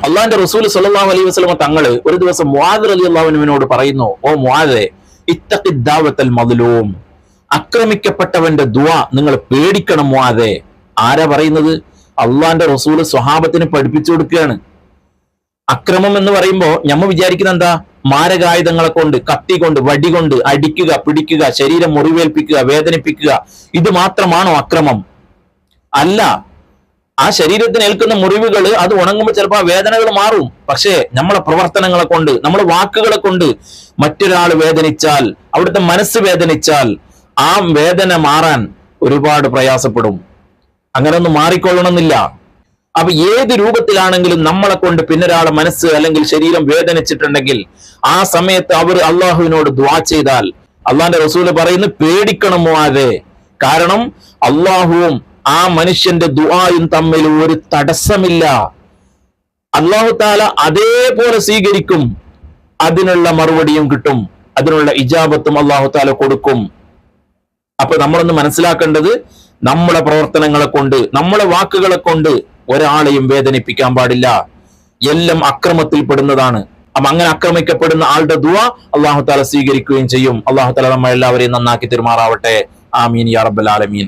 അള്ളാഹിന്റെ റസൂൽ സല്ലല്ലാഹു അലൈഹി വസല്ലം തങ്ങള് ഒരു ദിവസം മുആദ് റളിയല്ലാഹു അൻഹുവിനോട് പറയുന്നു, ഓ മുആദേ, ഇത്തഖി ദഅവത്തൽ മദ്ലൂം, ആക്രമിക്കപ്പെട്ടവന്റെ ദുആ നിങ്ങൾ പേടിക്കണം മുആദേ. ആരാ പറയുന്നത്? അള്ളാഹിന്റെ റസൂൽ സ്വഹാബത്തിന് പഠിപ്പിച്ചു കൊടുക്കുകയാണ്. അക്രമം എന്ന് പറയുമ്പോ ഞമ്മ വിചാരിക്കുന്ന എന്താ? മാരകായുധങ്ങളെ കൊണ്ട്, കത്തി കൊണ്ട്, വടി കൊണ്ട് അടിക്കുക, പിടിക്കുക, ശരീരം മുറിവേൽപ്പിക്കുക, വേദനിപ്പിക്കുക, ഇത് മാത്രമാണോ അക്രമം? അല്ല. ആ ശരീരത്തിന് ഏൽക്കുന്ന മുറിവുകൾ അത് ഉണങ്ങുമ്പോൾ ചിലപ്പോൾ ആ വേദനകൾ മാറും. പക്ഷേ നമ്മളെ പ്രവർത്തനങ്ങളെ കൊണ്ട്, നമ്മളെ വാക്കുകളെ കൊണ്ട് മറ്റൊരാൾ വേദനിച്ചാൽ, അവിടുത്തെ മനസ്സ് വേദനിച്ചാൽ ആ വേദന മാറാൻ ഒരുപാട് പ്രയാസപ്പെടും. അങ്ങനെ ഒന്നും മാറിക്കൊള്ളണമെന്നില്ല. അപ്പൊ ഏത് രൂപത്തിലാണെങ്കിലും നമ്മളെ കൊണ്ട് പിന്നൊരാളെ മനസ്സ് അല്ലെങ്കിൽ ശരീരം വേദനിച്ചിട്ടുണ്ടെങ്കിൽ ആ സമയത്ത് അവർ അള്ളാഹുവിനോട് ദുആ ചെയ്താൽ, അള്ളാഹിന്റെ റസൂല് പറയുന്നു, പേടിക്കണം മുആദേ. കാരണം അള്ളാഹുവും ആ മനുഷ്യന്റെ ദുആയും തമ്മിൽ ഒരു തടസ്സമില്ല. അള്ളാഹു താല അതേപോലെ സ്വീകരിക്കും, അതിനുള്ള മറുപടിയും കിട്ടും, അതിനുള്ള ഇജാബത്തും അള്ളാഹു താല കൊടുക്കും. അപ്പൊ നമ്മളൊന്ന് മനസ്സിലാക്കേണ്ടത്, നമ്മളെ പ്രവർത്തനങ്ങളെ കൊണ്ട്, നമ്മളെ വാക്കുകളെ കൊണ്ട് ഒരാളെയും വേദനിപ്പിക്കാൻ പാടില്ല. എല്ലാം അക്രമത്തിൽ പെടുന്നതാണ്. അപ്പൊ അങ്ങനെ ആക്രമിക്കപ്പെടുന്ന ആളുടെ ദുആ അള്ളാഹു താല സ്വീകരിക്കുകയും ചെയ്യും. അള്ളാഹു താല നമ്മളെല്ലാവരെയും നന്നാക്കി തെരുമാറാവട്ടെ. ആമീൻ യാ റബ്ബൽ ആലമീൻ.